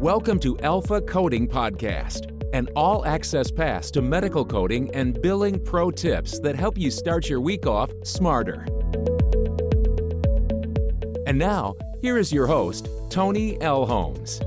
Welcome to Alpha Coding Podcast, an all-access pass to medical coding and billing pro tips that help you start your week off smarter. And now, here is your host, Toni Elhoms.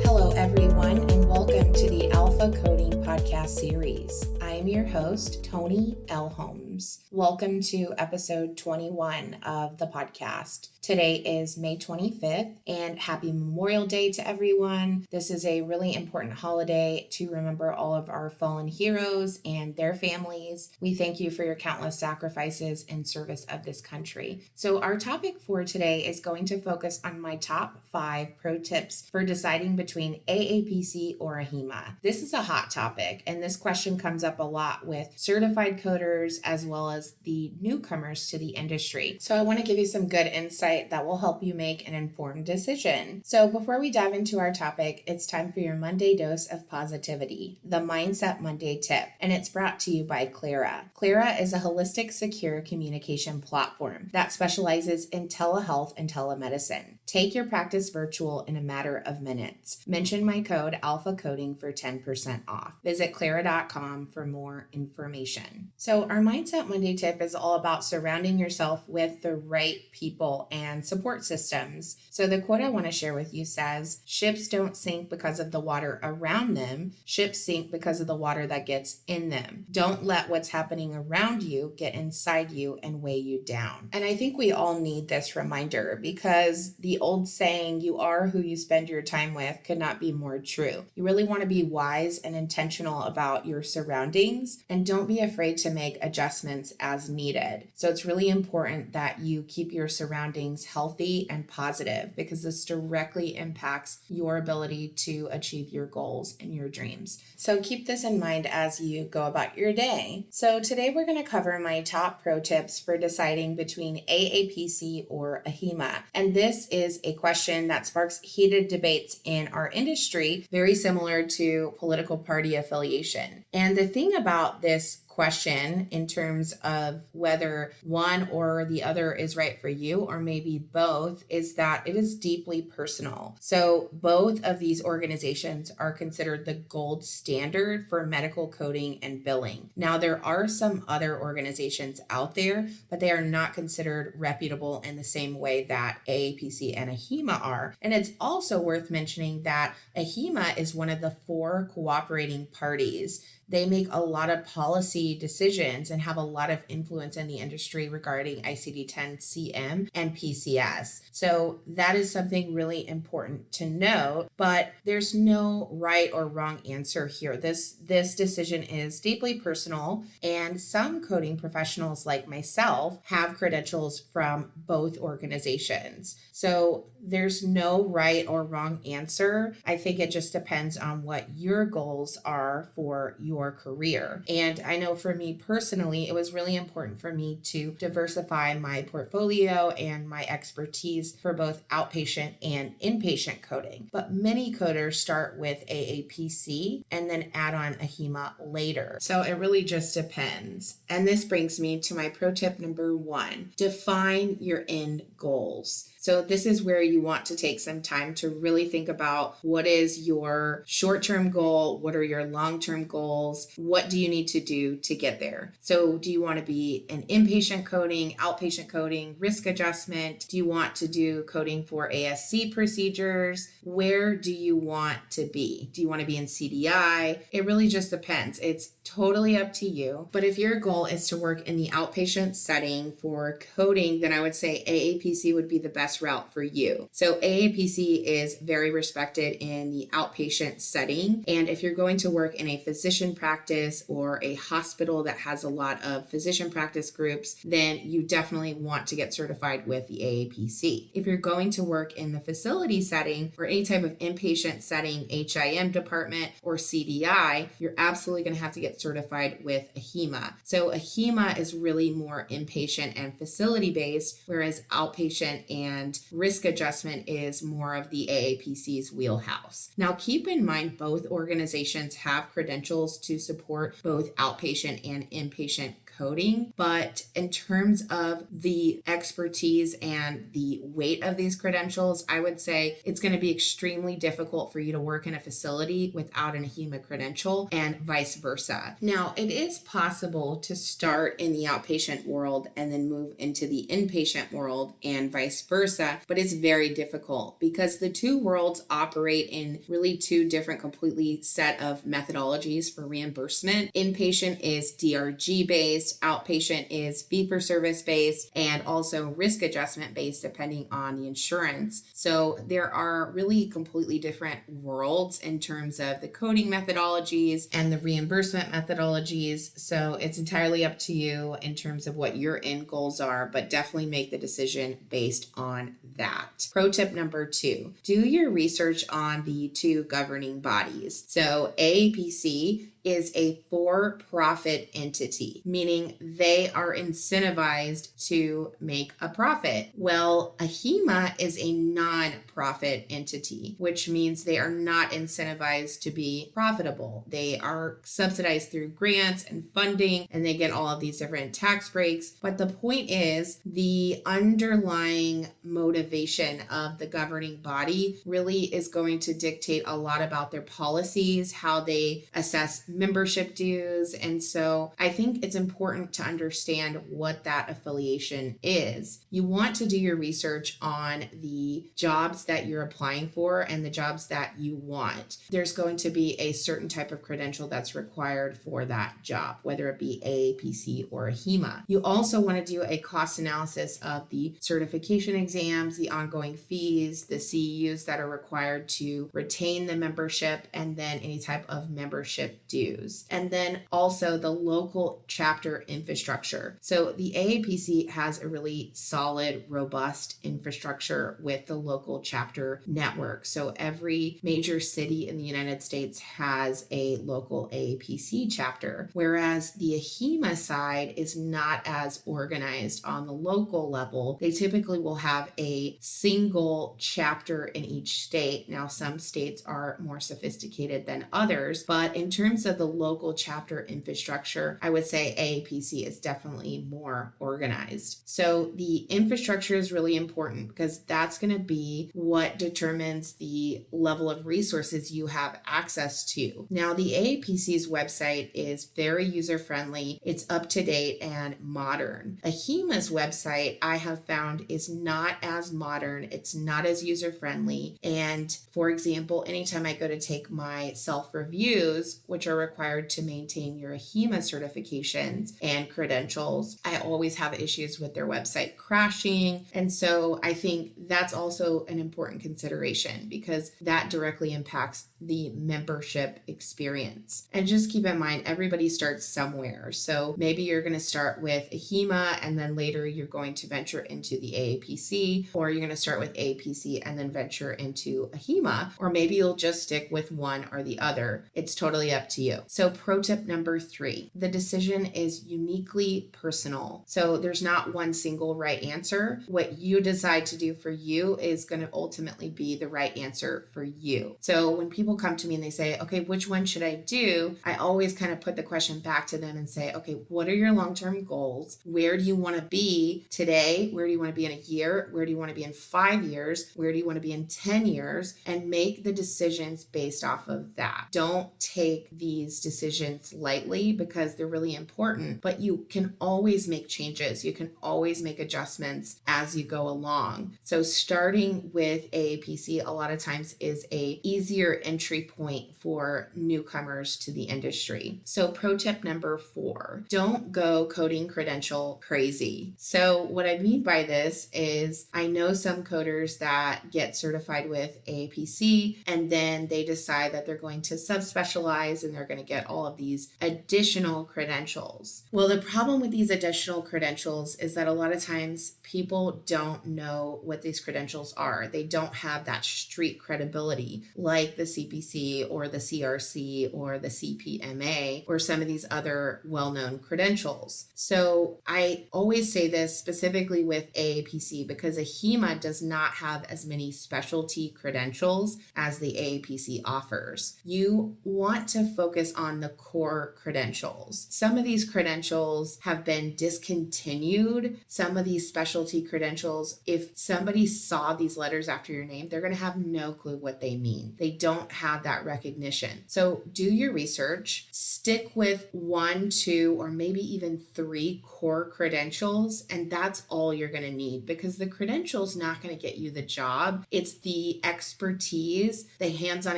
Hello, everyone, and welcome to the Alpha Coding Podcast series. I am your host, Toni Elhoms. Welcome to episode 21 of the podcast. Today is May 25th, and happy Memorial Day to everyone. This is a really important holiday to remember all of our fallen heroes and their families. We thank you for your countless sacrifices in service of this country. So our topic for today is going to focus on my top 5 pro tips for deciding between AAPC or AHIMA. This is a hot topic, and this question comes up a lot with certified coders as well as the newcomers to the industry. So I want to give you some good insight that will help you make an informed decision. So before we dive into our topic, it's time for your Monday dose of positivity, the Mindset Monday tip, and it's brought to you by Clara. Clara is a holistic, secure communication platform that specializes in telehealth and telemedicine. Take your practice virtual in a matter of minutes. Mention my code ALPHACODING for 10% off. Visit clara.com for more information. So our Mindset Monday tip is all about surrounding yourself with the right people and support systems. So the quote I want to share with you says, "Ships don't sink because of the water around them. Ships sink because of the water that gets in them. Don't let what's happening around you get inside you and weigh you down." And I think we all need this reminder because the old saying, "You are who you spend your time with," could not be more true. You really want to be wise and intentional about your surroundings, and don't be afraid to make adjustments as needed. So it's really important that you keep your surroundings healthy and positive because this directly impacts your ability to achieve your goals and your dreams. So keep this in mind as you go about your day. So today we're going to cover my top pro tips for deciding between AAPC or AHIMA. And this is a question that sparks heated debates in our industry, very similar to political party affiliation. And the thing about this question in terms of whether one or the other is right for you, or maybe both, is that it is deeply personal. So both of these organizations are considered the gold standard for medical coding and billing. Now, there are some other organizations out there, but they are not considered reputable in the same way that AAPC and AHIMA are. And it's also worth mentioning that AHIMA is one of the 4 cooperating parties. They make a lot of policy decisions and have a lot of influence in the industry regarding ICD-10-CM and PCS. So that is something really important to note, but there's no right or wrong answer here. This decision is deeply personal, and some coding professionals like myself have credentials from both organizations. So there's no right or wrong answer. I think it just depends on what your goals are for your career. And I know for me personally, it was really important for me to diversify my portfolio and my expertise for both outpatient and inpatient coding. But many coders start with AAPC and then add on AHIMA later. So it really just depends. And this brings me to my pro tip number 1. Define your end goals. So this is where you want to take some time to really think about what is your short-term goal, what are your long-term goals, what do you need to do to get there? So do you want to be an inpatient coding, outpatient coding, risk adjustment? Do you want to do coding for ASC procedures? Where do you want to be? Do you want to be in CDI? It really just depends. It's totally up to you. But if your goal is to work in the outpatient setting for coding, then I would say AAPC would be the best route for you. So AAPC is very respected in the outpatient setting. And if you're going to work in a physician practice or a hospital that has a lot of physician practice groups, then you definitely want to get certified with the AAPC. If you're going to work in the facility setting or any type of inpatient setting, HIM department or CDI, you're absolutely going to have to get certified with AHIMA. So AHIMA is really more inpatient and facility based, whereas outpatient and risk adjustment is more of the AAPC's wheelhouse. Now, keep in mind both organizations have credentials to support both outpatient and inpatient coding, but in terms of the expertise and the weight of these credentials, I would say it's going to be extremely difficult for you to work in a facility without an AHIMA credential and vice versa. Now, it is possible to start in the outpatient world and then move into the inpatient world and vice versa, but it's very difficult because the two worlds operate in really two different completely set of methodologies for reimbursement. Inpatient is DRG based, outpatient is fee-for-service based, and also risk adjustment based depending on the insurance. So there are really completely different worlds in terms of the coding methodologies and the reimbursement methodologies. So it's entirely up to you in terms of what your end goals are, but definitely make the decision based on that. Pro tip number 2, do your research on the two governing bodies. So AAPC is a for-profit entity, meaning they are incentivized to make a profit. Well, AHIMA is a non-profit entity, which means they are not incentivized to be profitable. They are subsidized through grants and funding, and they get all of these different tax breaks. But the point is, the underlying motivation of the governing body really is going to dictate a lot about their policies, how they assess membership dues. And so I think it's important to understand what that affiliation is. You want to do your research on the jobs that you're applying for and the jobs that you want. There's going to be a certain type of credential that's required for that job, whether it be AAPC or AHIMA. You also want to do a cost analysis of the certification exams, the ongoing fees, the CEUs that are required to retain the membership, and then any type of membership dues. And then also the local chapter infrastructure. So the AAPC has a really solid, robust infrastructure with the local chapter network. So every major city in the United States has a local AAPC chapter, whereas the AHIMA side is not as organized on the local level. They typically will have a single chapter in each state. Now, some states are more sophisticated than others, but in terms of the local chapter infrastructure, I would say AAPC is definitely more organized. So the infrastructure is really important because that's going to be what determines the level of resources you have access to. Now, the AAPC's website is very user-friendly, it's up-to-date and modern. AHIMA's website, I have found, is not as modern, it's not as user-friendly, and for example, anytime I go to take my self-reviews, which are required to maintain your AHIMA certifications and credentials, I always have issues with their website crashing. And so I think that's also an important consideration because that directly impacts the membership experience. And just keep in mind, everybody starts somewhere. So maybe you're going to start with AHIMA and then later you're going to venture into the AAPC, or you're going to start with AAPC and then venture into AHIMA, or maybe you'll just stick with one or the other. It's totally up to you. So pro tip number 3, the decision is uniquely personal. So there's not one single right answer. What you decide to do for you is going to ultimately be the right answer for you. So when people come to me and they say, okay, which one should I do? I always kind of put the question back to them and say, okay, what are your long-term goals? Where do you want to be today? Where do you want to be in a year? Where do you want to be in 5 years? Where do you want to be in 10 years? And make the decisions based off of that. Don't take these decisions lightly because they're really important, but you can always make changes. You can always make adjustments as you go along. So starting with AAPC a lot of times is a easier entry point for newcomers to the industry. So pro tip number 4, don't go Coding Credential crazy. So what I mean by this is I know some coders that get certified with AAPC and then they decide that they're going to subspecialize and they're going to get all of these additional credentials. Well, the problem with these additional credentials is that a lot of times people don't know what these credentials are. They don't have that street credibility like the CPC or the CRC or the CPMA or some of these other well-known credentials. So I always say this specifically with AAPC because AHIMA does not have as many specialty credentials as the AAPC offers. You want to focus on the core credentials. Some of these credentials have been discontinued. Some of these specialty credentials, if somebody saw these letters after your name, they're going to have no clue what they mean. They don't have that recognition. So do your research, stick with 1, 2, or maybe even 3 core credentials, and that's all you're going to need because the credential's not going to get you the job. It's the expertise, the hands-on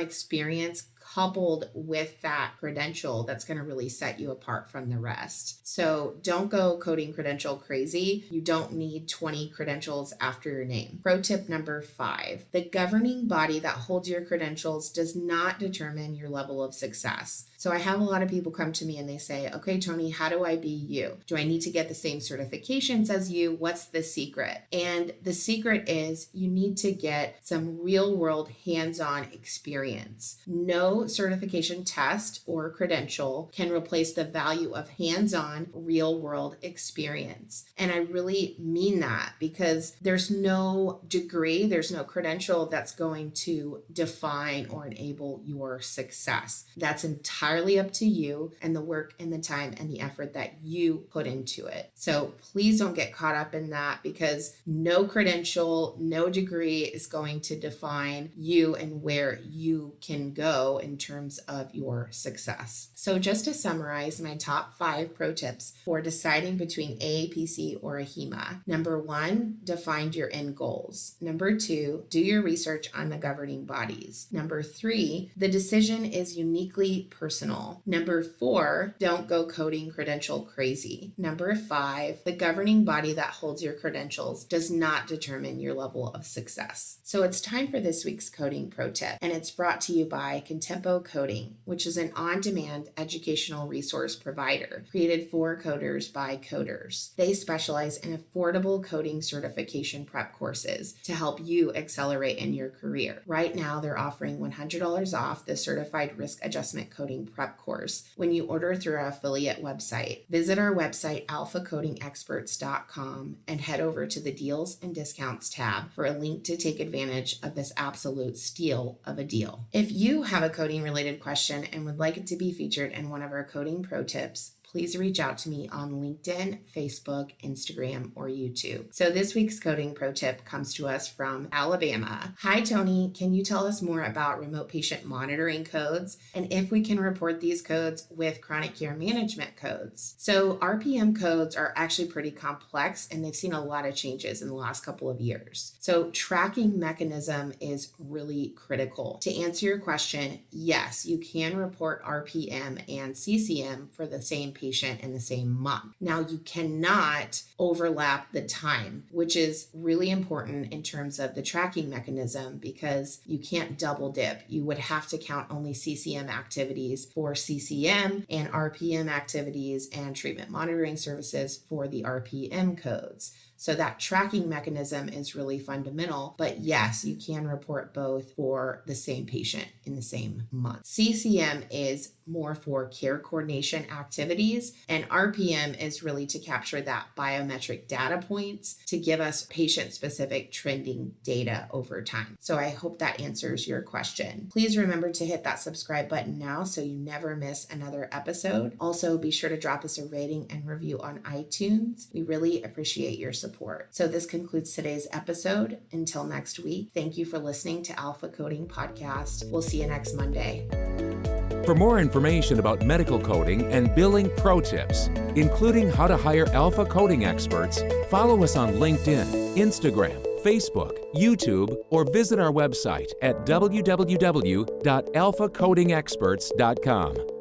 experience coupled with that credential that's going to really set you apart from the rest. So don't go Coding Credential crazy. You don't need 20 credentials after your name. Pro tip number 5, the governing body that holds your credentials does not determine your level of success. So I have a lot of people come to me and they say, okay, Toni, how do I be you? Do I need to get the same certifications as you? What's the secret? And the secret is you need to get some real world hands-on experience. No certification test or credential can replace the value of hands-on real world experience. And I really mean that because there's no degree, there's no credential that's going to define or enable your success. That's entirely up to you and the work and the time and the effort that you put into it. So please don't get caught up in that because no credential, no degree is going to define you and where you can go in terms of your success. So just to summarize my top 5 pro tips for deciding between AAPC or AHIMA. Number 1, define your end goals. Number 2, do your research on the governing bodies. Number 3, the decision is uniquely personal. Number 4, don't go Coding Credential crazy. Number 5, the governing body that holds your credentials does not determine your level of success. So it's time for this week's coding pro tip, and it's brought to you by Contempo Coding, which is an on-demand educational resource provider created for coders by coders. They specialize in affordable coding certification prep courses to help you accelerate in your career. Right now, they're offering $100 off the Certified Risk Adjustment Coding Prep course when you order through our affiliate website. Visit our website, alphacodingexperts.com, and head over to the Deals and Discounts tab for a link to take advantage of this absolute steal of a deal. If you have a coding related question and would like it to be featured in one of our coding pro tips, please reach out to me on LinkedIn, Facebook, Instagram, or YouTube. So this week's coding pro tip comes to us from Alabama. Hi, Toni. Can you tell us more about remote patient monitoring codes and if we can report these codes with chronic care management codes? So RPM codes are actually pretty complex and they've seen a lot of changes in the last couple of years. So tracking mechanism is really critical. To answer your question, yes, you can report RPM and CCM for the same patient in the same month. Now, you cannot overlap the time, which is really important in terms of the tracking mechanism because you can't double dip. You would have to count only CCM activities for CCM and RPM activities and treatment monitoring services for the RPM codes. So that tracking mechanism is really fundamental, but yes, you can report both for the same patient in the same month. CCM is more for care coordination activities, and RPM is really to capture that biometric data points to give us patient-specific trending data over time. So I hope that answers your question. Please remember to hit that subscribe button now so you never miss another episode. Also, be sure to drop us a rating and review on iTunes. We really appreciate your support. So this concludes today's episode. Until next week, thank you for listening to Alpha Coding Podcast. We'll see you next Monday. For more information about medical coding and billing pro tips, including how to hire alpha coding experts, follow us on LinkedIn, Instagram, Facebook, YouTube, or visit our website at www.alphacodingexperts.com.